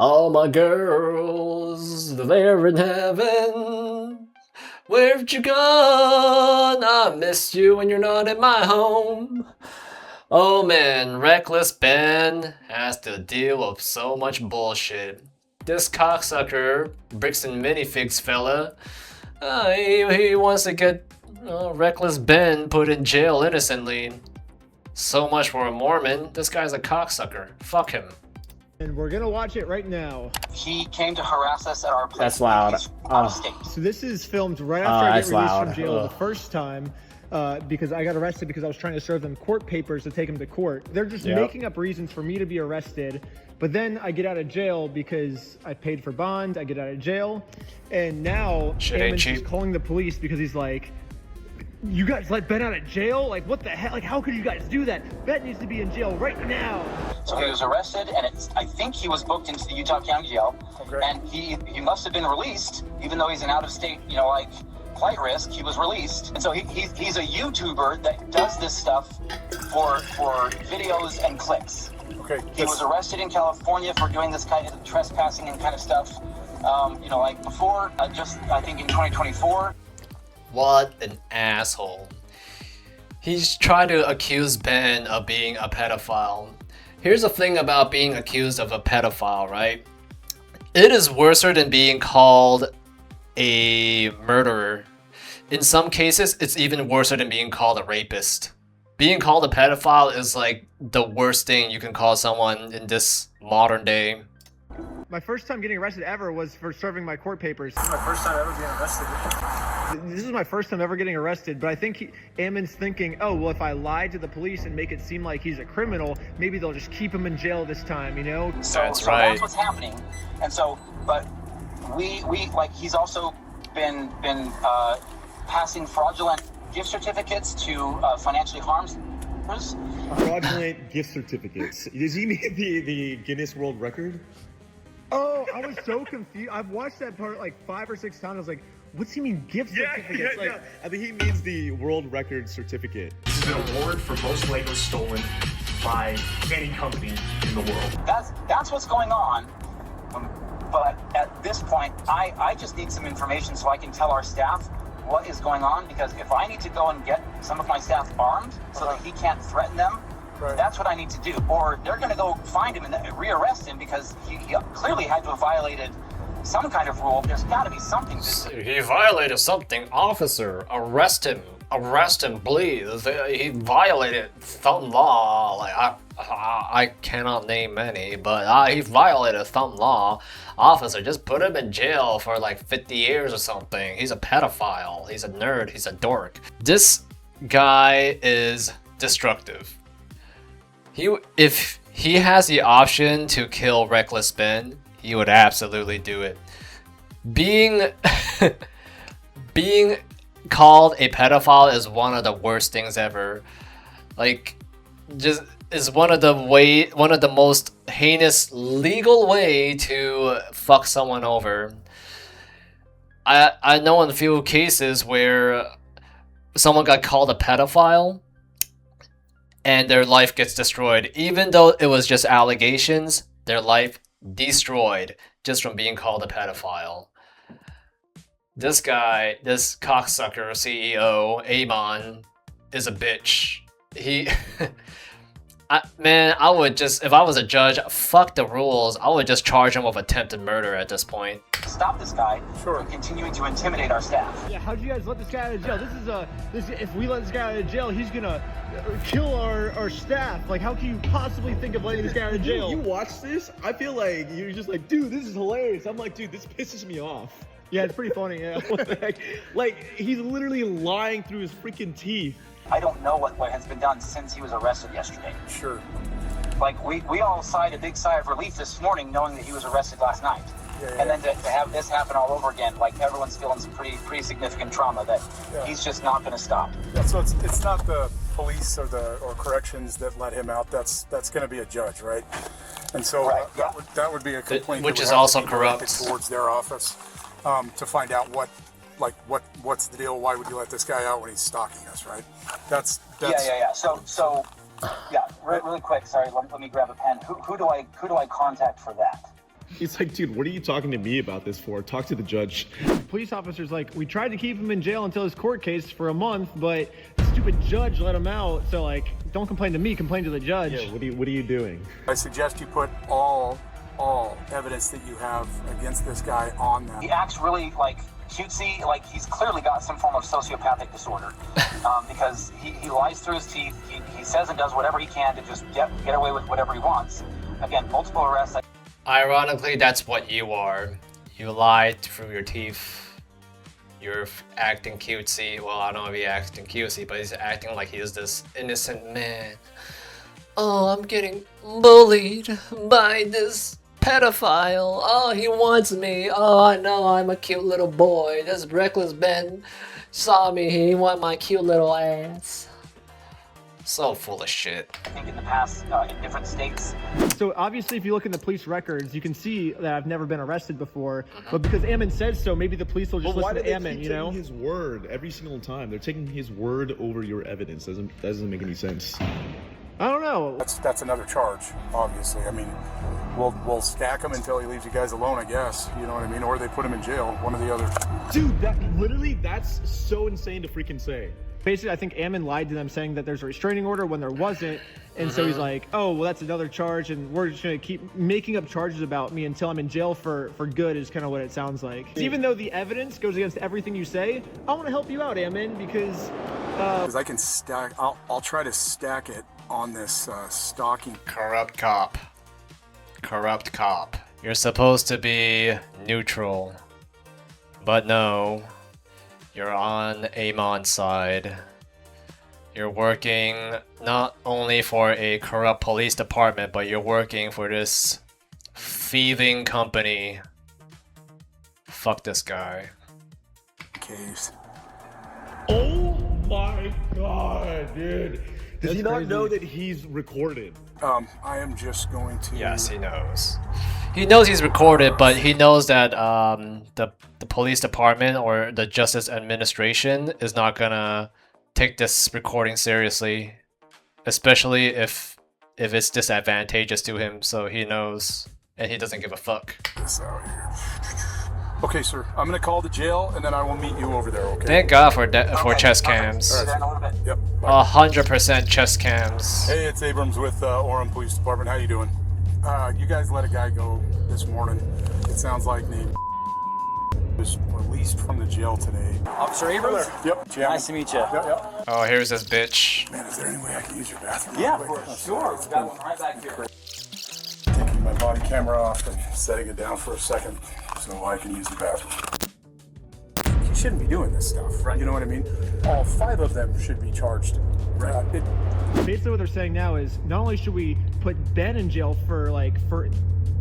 All my girls, they're in heaven. Where'd you gone? I missed you when you're not in my home. Oh man, Reckless Ben has to deal with so much bullshit. This cocksucker, Brixton Minifigs fella, he wants to get Reckless Ben put in jail innocently. So much for a Mormon. This guy's a cocksucker. Fuck him. And we're gonna watch it right now. He came to harass us at our place. That's loud. He's out of state. So this is filmed right after I get that's released loud. from jail Ugh. the first time. Because I got arrested because I was trying to serve them court papers to take them to court. They're just making up reasons for me to be arrested. But then I get out of jail because I paid for bond. I get out of jail. And now Shit ain't Ammon's cheap. just calling the police because he's like, you guys let Ben out of jail? Like, what the hell? Like, how could you guys do that? Ben needs to be in jail right now. So he was arrested, and I think he was booked into the Utah County Jail. Okay. And he must have been released, even though he's an out-of-state, flight risk. He was released, and so he's a YouTuber that does this stuff for videos and clicks. Okay. He was arrested in California for doing this kind of trespassing and kind of stuff. Before, I think in 2024. What an asshole. He's trying to accuse Ben of being a pedophile. Here's the thing about being accused of a pedophile, right? It is worse than being called a murderer. In some cases, it's even worse than being called a rapist. Being called a pedophile is like the worst thing you can call someone in this modern day. My first time getting arrested ever was for serving my court papers. This is my first time ever being arrested. This is my first time ever getting arrested, but I think Ammon's thinking, oh, well, if I lie to the police and make it seem like he's a criminal, maybe they'll just keep him in jail this time, you know? That's So right. that's what's happening. And so, but we he's also been passing fraudulent gift certificates to financially harmed. Fraudulent gift certificates. Does he mean the Guinness World Record? Oh, I was so confused. I've watched that part like 5 or 6 times. I was like, what's he mean gift certificates? I think he means the world record certificate. This is an award for most Legos stolen by any company in the world. That's what's going on. But at this point, I just need some information so I can tell our staff what is going on, because if I need to go and get some of my staff armed so that he can't threaten them, that's what I need to do. Or they're going to go find him and rearrest him because he clearly had to have violated some kind of rule. There's got to be something. He violated something. Officer, arrest him. Arrest him, please. He violated some law. Like I cannot name any, but he violated some law. Officer, just put him in jail for like 50 years or something. He's a pedophile. He's a nerd. He's a dork. This guy is destructive. If he has the option to kill Reckless Ben, he would absolutely do it. Being called a pedophile is one of the worst things ever. Like, just is one of the most heinous legal way to fuck someone over. I know in a few cases where someone got called a pedophile and their life gets destroyed. Even though it was just allegations, their life destroyed just from being called a pedophile. This guy, this cocksucker CEO, Amon, is a bitch. I would just, if I was a judge, fuck the rules. I would just charge him with attempted murder at this point. Stop this guy from continuing to intimidate our staff. Yeah, how'd you guys let this guy out of jail? If we let this guy out of jail, he's gonna kill our staff. Like, how can you possibly think of letting this guy out of jail? You watch this, I feel like you're just like, dude, this is hilarious. I'm like, dude, this pisses me off. Yeah, it's pretty funny, yeah. What the heck? Like, he's literally lying through his freaking teeth. I don't know what has been done since he was arrested yesterday. Sure. Like, we all sighed a big sigh of relief this morning knowing that he was arrested last night. And then to have this happen all over again, like, everyone's feeling some pretty significant trauma that he's just not going to stop. Yeah, so it's not the police or corrections that let him out. That's going to be a judge, right? And so that would be a complaint, which that would is have also to be directed corrupt towards their office to find out what's the deal. Why would you let this guy out when he's stalking us, right? That's Yeah. So really quick. Sorry, let me grab a pen. Who do I contact for that? He's like, dude, what are you talking to me about this for? Talk to the judge. Police officer's like, we tried to keep him in jail until his court case for a month, but the stupid judge let him out. So like, don't complain to me, complain to the judge. Yeah, what are you doing? I suggest you put all evidence that you have against this guy on that. He acts really like cutesy, like he's clearly got some form of sociopathic disorder because he lies through his teeth. He says and does whatever he can to just get away with whatever he wants. Again, multiple arrests. Ironically, that's what you are. You lied through your teeth. You're acting cutesy. Well, I don't know if he's acting cutesy, but he's acting like he's this innocent man. Oh, I'm getting bullied by this pedophile. Oh, he wants me. Oh, I know I'm a cute little boy. This reckless Ben saw me. He want my cute little ass. So full of shit. I think in the past, in different states. So obviously, if you look in the police records, you can see that I've never been arrested before. But because Ammon said so, maybe the police will just But why listen do to they Ammon, keep you know? taking his word every single time? They're taking his word over your evidence. Doesn't make any sense. I don't know. That's another charge, obviously. I mean, we'll stack him until he leaves you guys alone, I guess. You know what I mean? Or they put him in jail, one or the other. Dude, that's so insane to freaking say. Basically, I think Ammon lied to them saying that there's a restraining order when there wasn't. And so he's like, oh, well, that's another charge. And we're just going to keep making up charges about me until I'm in jail for good is kind of what it sounds like. Even though the evidence goes against everything you say, I want to help you out, Ammon, because... Because I can stack, I'll try to stack it on this stalking. Corrupt cop. Corrupt cop. You're supposed to be neutral. But no. You're on Amon's side. You're working not only for a corrupt police department, but you're working for this thieving company. Fuck this guy. Caves. Oh my god, dude. Does he not crazy. know that he's recorded? I am just going to... Yes, he knows. He knows he's recorded, but he knows that the police department or the justice administration is not gonna take this recording seriously, especially if it's disadvantageous to him. So he knows, and he doesn't give a fuck. This out here. Okay, sir. I'm gonna call the jail, and then I will meet you over there. Okay. Thank God for chest cams. See you in a little bit. Yep. Bye. 100% chest cams. Hey, it's Abrams with Orem Police Department. How you doing? You guys let a guy go this morning. It sounds like named was released from the jail today. Officer Abrams? Yep. Jam. Nice to meet you. Yep. Oh, here's this bitch. Man, is there any way I can use your bathroom? Yeah, real quick? for sure. We've got one right back here. Taking my body camera off and setting it down for a second so I can use the bathroom. You shouldn't be doing this stuff. Right. You know what I mean? All 5 of them should be charged. Right. Basically what they're saying now is not only should we put Ben in jail for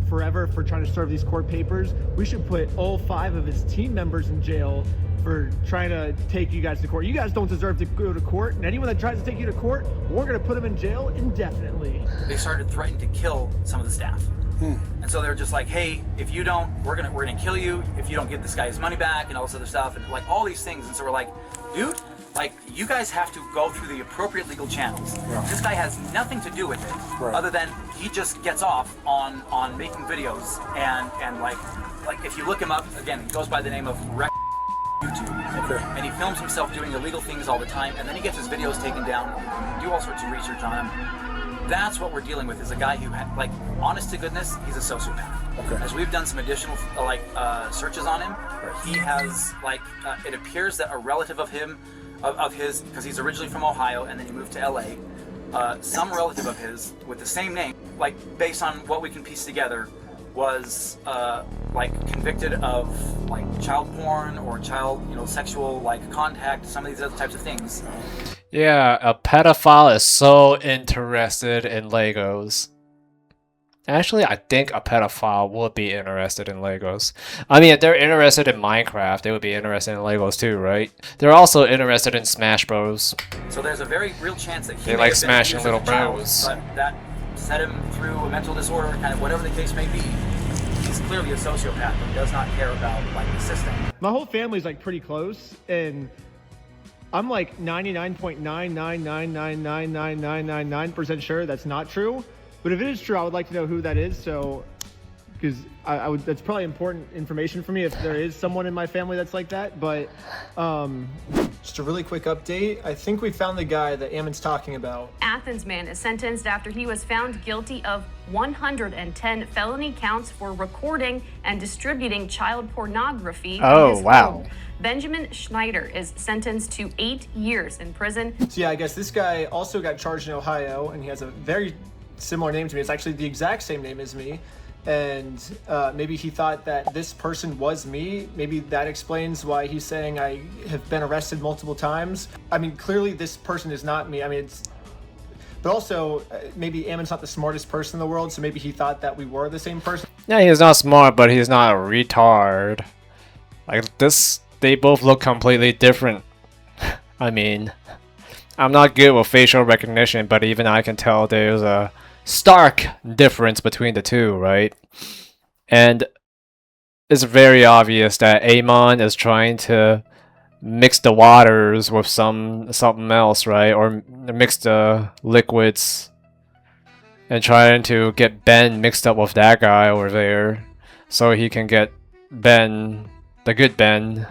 forever for trying to serve these court papers, we should put all 5 of his team members in jail for trying to take you guys to court. You guys don't deserve to go to court, and anyone that tries to take you to court, we're gonna put them in jail indefinitely. They started threatening to kill some of the staff. And so they're just like, hey, if you don't, we're gonna kill you if you don't give this guy his money back and all this other stuff and like all these things. And so we're like, dude, like you guys have to go through the appropriate legal channels. Yeah. This guy has nothing to do with it, Right. other than he just gets off on making videos and like if you look him up again, he goes by the name of YouTube. Okay. And he films himself doing illegal things all the time, and then he gets his videos taken down, do all sorts of research on him. That's what we're dealing with, is a guy who, like, honest to goodness, he's a sociopath. Okay. As we've done some additional, searches on him, he has, it appears that a relative of his, because he's originally from Ohio, and then he moved to LA, some relative of his with the same name, like, based on what we can piece together, was convicted of child porn or child sexual contact, some of these other types of things. Yeah, a pedophile is so interested in Legos. Actually, I think a pedophile would be interested in Legos. I mean, if they're interested in Minecraft, they would be interested in Legos too, right? They're also interested in Smash Bros. So there's a very real chance that he They may like have been smashing abused as a little child, bros. but that set him through a mental disorder, kind of whatever the case may be. He's clearly a sociopath and does not care about the system. My whole family's pretty close, and I'm 99.999999999% sure that's not true. But if it is true, I would like to know who that is. So because I would. That's probably important information for me if there is someone in my family that's like that. But just a really quick update. I think we found the guy that Ammon's talking about. Athens man is sentenced after he was found guilty of 110 felony counts for recording and distributing child pornography. Oh, in his wow. home. Benjamin Schneider is sentenced to 8 years in prison. So yeah, I guess this guy also got charged in Ohio, and he has a very similar name to me. It's actually the exact same name as me. And maybe he thought that this person was me. Maybe that explains why he's saying I have been arrested multiple times. I mean, clearly this person is not me. I mean, but also maybe Ammon's not the smartest person in the world, so maybe he thought that we were the same person. Yeah, he's not smart, but he's not a retard. Like this, they both look completely different. I mean, I'm not good with facial recognition, but even I can tell there's a stark difference between the two, right? And it's very obvious that Amon is trying to mix the waters with something else, right? Or mix the liquids and trying to get Ben mixed up with that guy over there so he can get Ben, the good Ben,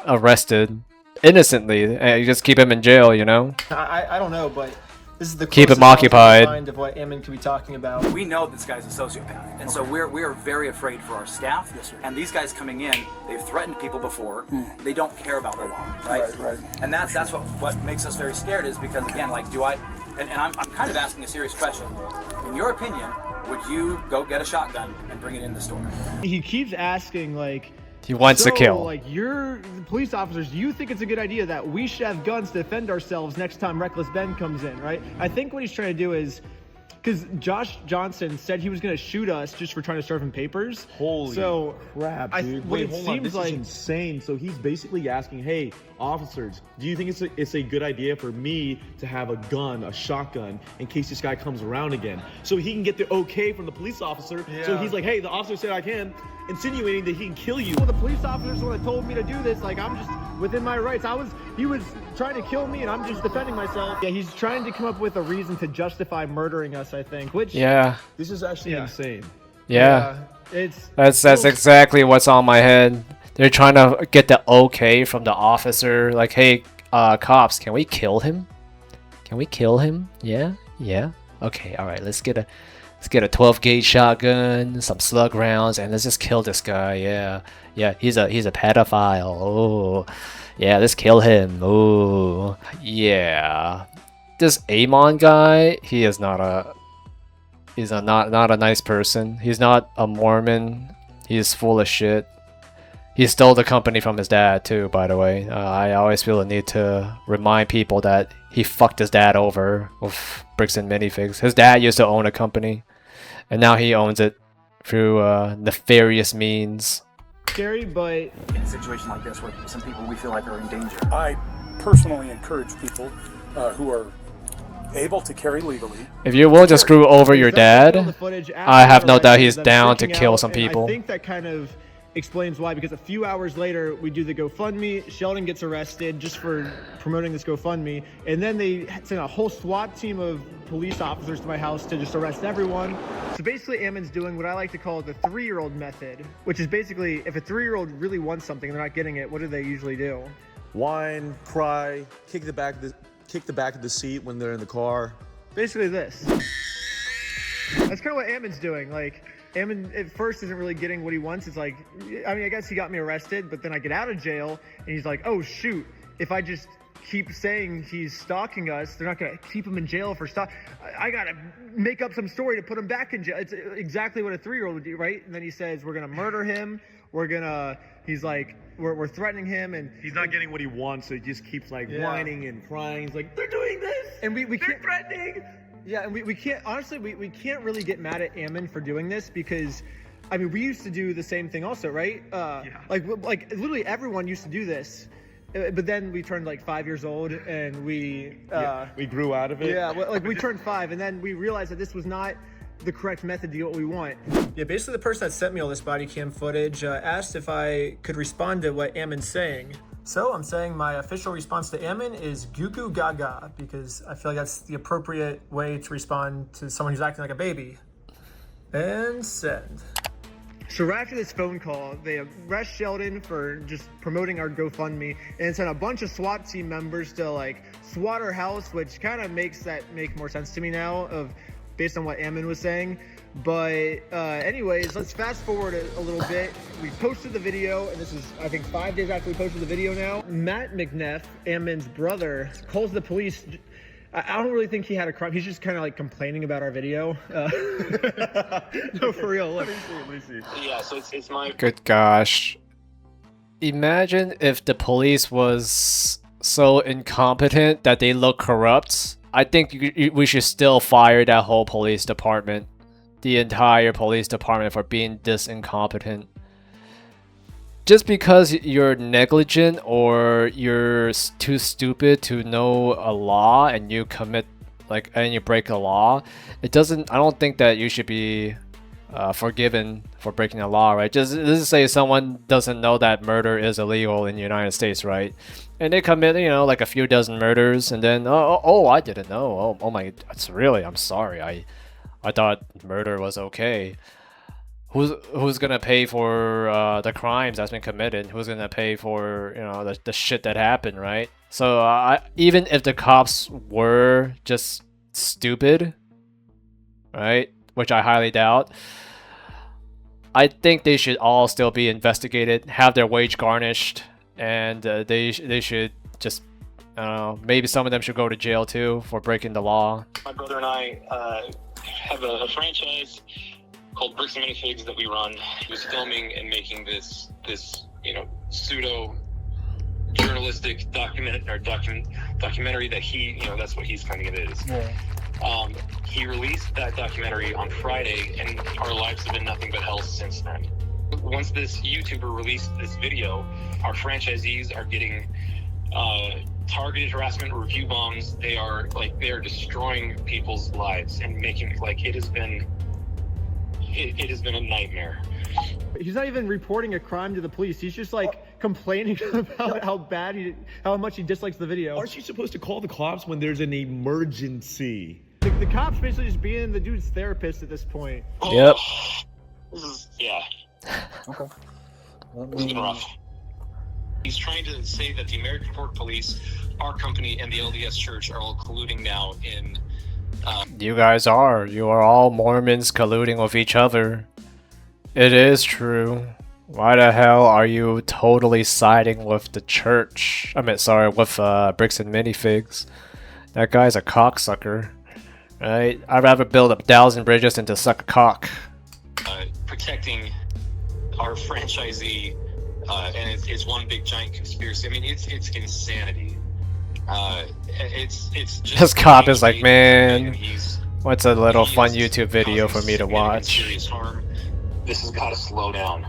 arrested innocently and you just keep him in jail, you know? I don't know, but this is the keep him closest occupied. mind of what Ammon could be talking about. We know this guy's a sociopath, and so we're very afraid for our staff. Yes, sir. And these guys coming in, they've threatened people before. They don't care about the law, right? Right. And that's what makes us very scared is because again, like, do I? And I'm kind of asking a serious question. In your opinion, would you go get a shotgun and bring it in the store? He keeps asking, like, He wants to so, kill. like, you're police officers, do you think it's a good idea that we should have guns to defend ourselves next time Reckless Ben comes in, right? I think what he's trying to do is, because Josh Johnson said he was going to shoot us just for trying to serve him papers. Holy crap, dude. Wait, hold on. This is insane. So he's basically asking, hey, officers, do you think it's a good idea for me to have a gun, a shotgun, in case this guy comes around again? So he can get the okay from the police officer. Yeah. So he's like, hey, the officer said I can, insinuating that he can kill you. Well, the police officers the one that told me to do this. Like, I'm just within my rights. He was trying to kill me, and I'm just defending myself. Yeah, he's trying to come up with a reason to justify murdering us, I think. Which Yeah. This is actually insane. Yeah. That's exactly what's on my head. They're trying to get the okay from the officer. Like, hey, cops, can we kill him? Can we kill him? Yeah? Yeah? Okay, alright, let's get a 12 gauge shotgun, some slug rounds, and let's just kill this guy. Yeah. Yeah, he's a pedophile. Oh. Yeah, let's kill him. Oh. Yeah. This Amon guy, he is not a nice person. He's not a Mormon. He's full of shit. He stole the company from his dad too, by the way. I always feel the need to remind people that he fucked his dad over with Bricks and Minifigs. His dad used to own a company, and now he owns it through nefarious means. scary, but In a situation like this where some people we feel like are in danger. I personally encourage people who are able to carry legally. If you're willing to screw over your dad, I have no doubt he's I'm down to freaking kill out, some and people. I think that kind of explains why, because a few hours later we do the GoFundMe. Sheldon gets arrested just for promoting this GoFundMe, and then they send a whole SWAT team of police officers to my house to just arrest everyone. So basically Ammon's doing what I like to call the 3-year-old method, which is basically if a 3-year-old really wants something and they're not getting it, what do they usually do? Whine, cry, kick the back of the seat when they're in the car. Basically this. That's kind of what Ammon's doing. Like, Ammon at first isn't really getting what he wants. It's like, I mean, I guess he got me arrested, but then I get out of jail and he's like, oh shoot, if I just keep saying he's stalking us, they're not gonna keep him in jail for I gotta make up some story to put him back in jail. It's exactly what a 3-year-old would do, right? And then he says, we're gonna murder him. He's like, we're threatening him, and He's not getting what he wants, so he just keeps like whining and crying. He's like, they're doing this, and we they're can't threatening. Yeah, and we can't, honestly, we can't really get mad at Ammon for doing this because, I mean, we used to do the same thing also, right? Like literally everyone used to do this, but then we turned like 5 years old and we grew out of it. Yeah, well, like we turned 5 and then we realized that this was not the correct method to get what we want. Yeah, basically the person that sent me all this body cam footage asked if I could respond to what Ammon's saying. So I'm saying my official response to Ammon is goo goo gaga, because I feel like that's the appropriate way to respond to someone who's acting like a baby. And send. So right after this phone call, they arrest Sheldon for just promoting our GoFundMe and sent a bunch of SWAT team members to like SWAT our house, which kind of makes that make more sense to me now based on what Ammon was saying. But anyways, let's fast forward a little bit. We posted the video, and this is, I think, 5 days after we posted the video now. Matt McNeff, Ammon's brother, calls the police. I don't really think he had a crime. He's just kind of like complaining about our video. No, for real. Look. Let me see. Yeah, so it's my... Good gosh. Imagine if the police was so incompetent that they look corrupt. I think we should still fire that whole police department. The entire police department for being this incompetent. Just because you're negligent or you're too stupid to know a law and you commit and you break a law, I don't think that you should be forgiven for breaking the law, right? Just let's say someone doesn't know that murder is illegal in the United States, right? And they commit, like a few dozen murders, and then oh I didn't know. Oh my, I'm sorry. I thought murder was okay. Who's gonna pay for the crimes that's been committed? Who's gonna pay for the shit that happened, right? So even if the cops were just stupid, right, which I highly doubt, I think they should all still be investigated, have their wage garnished, and they should just, I don't know, maybe some of them should go to jail too for breaking the law. My brother and I have a franchise called Bricks and Minifigs that we run. He was filming and making this pseudo journalistic documentary that he, that's what he's claiming it is. Yeah. He released that documentary on Friday, and our lives have been nothing but hell since then. Once this YouTuber released this video, our franchisees are getting targeted harassment, review bombs. They are destroying people's lives and making it has been a nightmare. He's not even reporting a crime to the police. He's just complaining about how much he dislikes the video. Aren't you supposed to call the cops when there's an emergency? The cops basically just being the dude's therapist at this point. Yep. Yeah. Okay. It's been rough. He's trying to say that the American Port Police, our company, and the LDS Church are all colluding now in... You guys are. You are all Mormons colluding with each other. It is true. Why the hell are you totally siding with the church? With Bricks and Minifigs. That guy's a cocksucker. Right? I'd rather build 1,000 bridges than to suck a cock. Protecting our franchisee, and it's one big giant conspiracy. I mean, it's insanity. It's just... This cop is like, man, what's a little fun YouTube video for me to watch? Serious harm. This has got to slow down.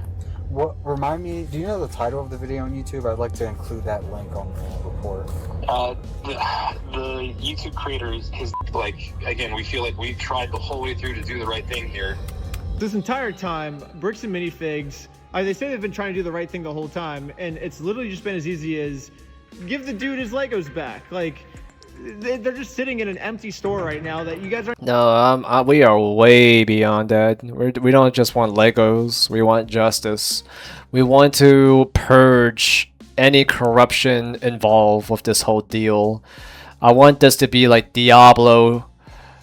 What, remind me, do you know the title of the video on YouTube? I'd like to include that link on the report. The YouTube creator is again, we feel like we've tried the whole way through to do the right thing here. This entire time, Bricks and Minifigs, they say they've been trying to do the right thing the whole time, and it's literally just been as easy as give the dude his Legos back. They're just sitting in an empty store right now that you guys are... No, we are way beyond that. We don't just want Legos. We want justice. We want to purge any corruption involved with this whole deal. I want this to be like Diablo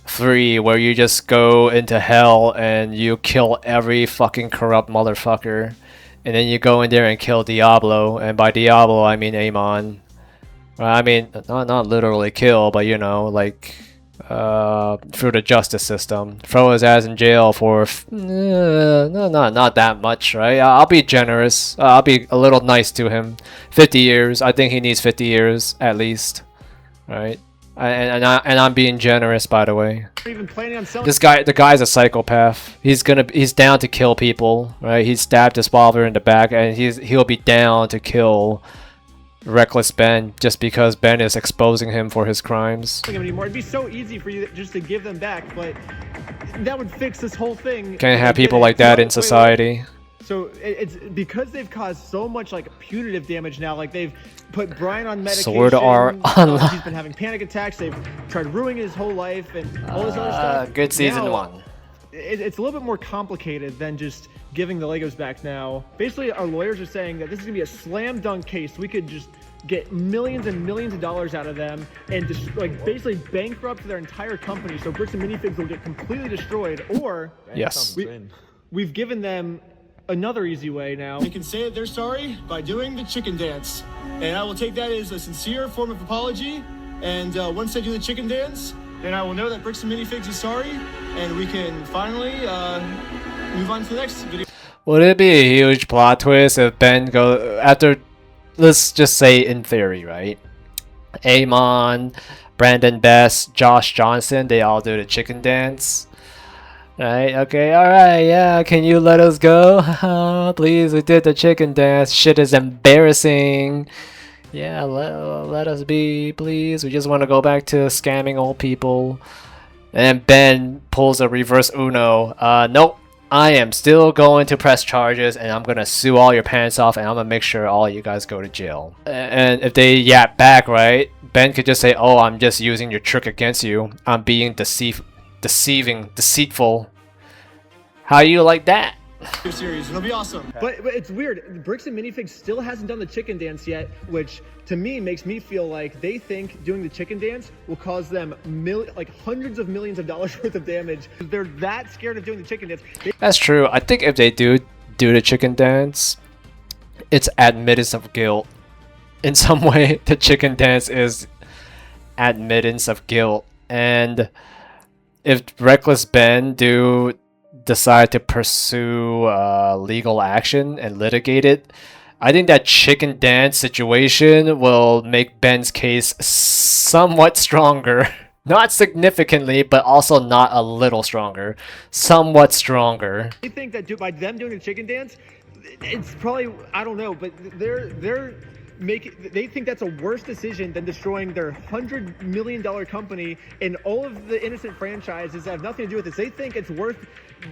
3, where you just go into hell and you kill every fucking corrupt motherfucker. And then you go in there and kill Diablo. And by Diablo, I mean Amon. I mean, not literally kill, but through the justice system. Throw his ass in jail for not that much, right? I'll be generous. I'll be a little nice to him. 50 years. I think he needs 50 years at least, right? And I'm being generous, by the way. Even planning on selling... The guy's a psychopath. He's down to kill people, right? He stabbed his father in the back, and he'll be down to kill Reckless Ben just because Ben is exposing him for his crimes. Anymore. It'd be so easy for you just to give them back, but that would fix this whole thing. Can't have people like that in society. So it's because they've caused so much punitive damage now. They've put Brian on medication. Sword Art Online. He's been having panic attacks. They've tried ruining his whole life and all this other stuff. Good season now, 1. It's a little bit more complicated than just giving the Legos back now. Basically, our lawyers are saying that this is gonna be a slam dunk case. We could just get millions and millions of dollars out of them and just like basically bankrupt their entire company. So Bricks and Minifigs will get completely destroyed. Or Yes. we've given them another easy way now. They can say that they're sorry by doing the chicken dance. And I will take that as a sincere form of apology. And once they do the chicken dance, then I will know that Bricks and Minifigs is sorry. And we can finally move on to the next video. Would it be a huge plot twist if Ben go after, let's just say in theory, right? Amon, Brandon Best, Josh Johnson, they all do the chicken dance. Right, okay, alright, yeah, can you let us go? Please, we did the chicken dance. Shit is embarrassing. Yeah, let us be, please. We just want to go back to scamming old people. And Ben pulls a reverse Uno. Nope. I am still going to press charges and I'm going to sue all your pants off and I'm going to make sure all you guys go to jail. And if they yap back, right, Ben could just say, oh, I'm just using your trick against you. I'm being deceitful. How you like that? Your series, it'll be awesome. But it's weird. Bricks and Minifigs still hasn't done the chicken dance yet, which to me makes me feel like they think doing the chicken dance will cause them hundreds of millions of dollars worth of damage. They're that scared of doing the chicken dance. That's true. I think if they do the chicken dance, it's admittance of guilt. In some way, the chicken dance is admittance of guilt. And if Reckless Ben decide to pursue legal action and litigate it, I think that chicken dance situation will make Ben's case somewhat stronger. Not significantly, but also not a little stronger. Somewhat stronger. I think that by them doing the chicken dance, it's probably, I don't know, but they think that's a worse decision than destroying their $100 million company and all of the innocent franchises that have nothing to do with this. They think it's worth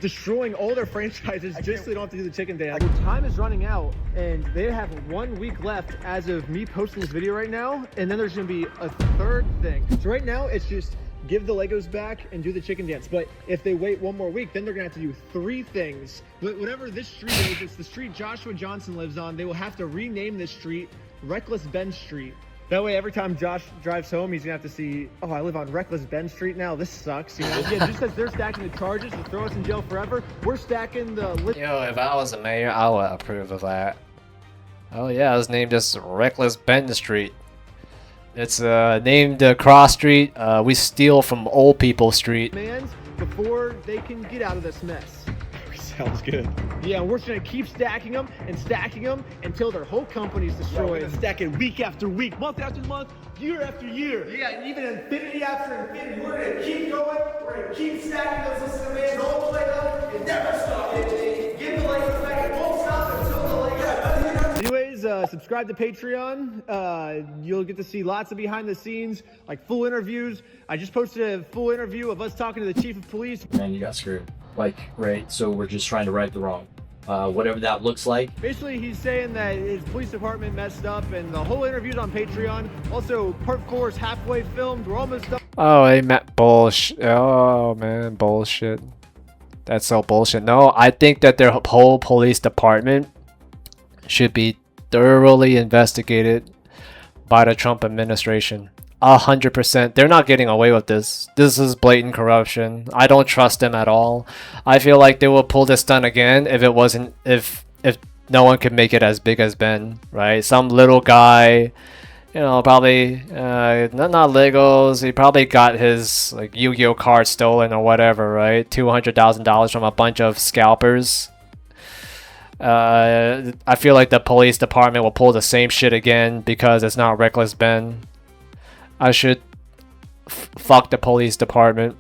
destroying all their franchises just so they don't have to do the chicken dance. Their time is running out and they have 1 week left as of me posting this video right now, and then there's going to be a third thing. So right now it's just give the Legos back and do the chicken dance. But if they wait 1 more week, then they're gonna have to do 3 things. But whatever this street is, it's the street Joshua Johnson lives on. They will have to rename this street Reckless Ben Street. That way, every time Josh drives home, he's gonna have to see, oh, I live on Reckless Ben Street now. This sucks, you know? Yeah, just as they're stacking the charges to throw us in jail forever, we're stacking the. Yo, if I was a mayor, I would approve of that. Oh yeah, it's named just Reckless Ben Street. It's named Cross Street. We steal from old people street. Mans before they can get out of this mess. Sounds good. Yeah, we're just gonna keep stacking them until their whole company's destroyed. We're gonna stack it week after week, month after month, year after year. Yeah, even infinity after infinity. We're gonna keep going. We're gonna keep stacking those. Listen to me, all the way up and never stop. Give the Legos back. It won't stop until the Legos. Anyways, subscribe to Patreon. You'll get to see lots of behind the scenes, like full interviews. I just posted a full interview of us talking to the chief of police. Man, you got screwed. Right? So we're just trying to right the wrong. Whatever that looks like. Basically, he's saying that his police department messed up, and the whole interview's on Patreon. Also, part 4 is halfway filmed. We're almost done. Oh, hey, Matt, bullshit. Oh, man, bullshit. That's so bullshit. No, I think that their whole police department should be thoroughly investigated by the Trump administration. 100%. They're not getting away with this. This is blatant corruption. I don't trust them at all. I feel like they will pull this stunt again if it wasn't, if no one could make it as big as Ben, right? Some little guy, you know, probably not Legos. He probably got his like Yu-Gi-Oh card stolen or whatever, right? $200,000 from a bunch of scalpers. I feel like the police department will pull the same shit again because it's not Reckless Ben. I should fuck the police department.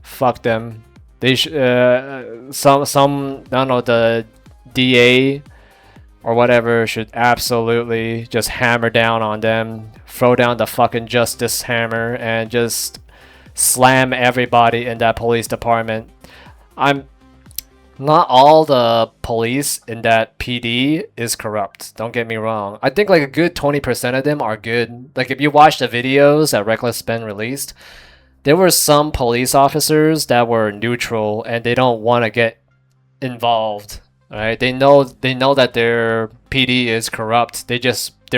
Fuck them. They should some I don't know, the DA or whatever should absolutely just hammer down on them. Throw down the fucking justice hammer and just slam everybody in that police department. Not all the police in that PD is corrupt. Don't get me wrong. I think like a good 20% of them are good. Like if you watch the videos that Reckless Ben released, there were some police officers that were neutral and they don't want to get involved. Right? They know that their PD is corrupt. They're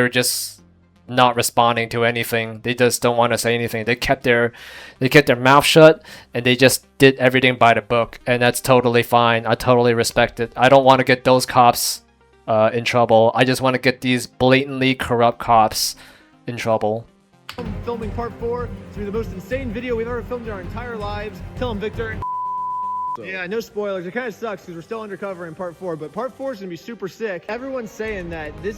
just not responding to anything. They just don't want to say anything. They kept their mouth shut, and they just did everything by the book, and that's totally fine. I totally respect it. I don't want to get those cops in trouble. I just want to get these blatantly corrupt cops in trouble. Filming part 4. It's gonna be the most insane video we've ever filmed in our entire lives. Tell him, Victor. Yeah, no spoilers. It kind of sucks because we're still undercover in part 4, but part 4 is gonna be super sick. Everyone's saying that the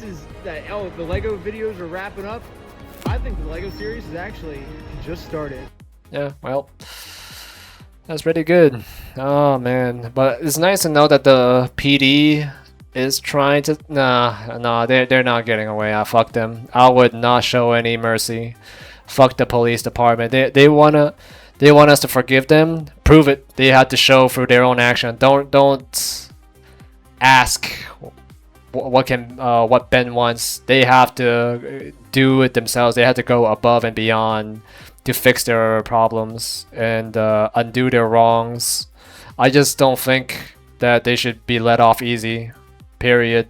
Lego videos are wrapping up. I think the Lego series is actually just started. Yeah, well, that's pretty good. Oh man, but it's nice to know that the PD is trying to. Nah, they're not getting away. Fuck them. I would not show any mercy. Fuck the police department. They want us to forgive them. Prove it. They have to show through their own action. Don't ask what Ben wants. They have to do it themselves. They have to go above and beyond to fix their problems and undo their wrongs. I just don't think that they should be let off easy. Period.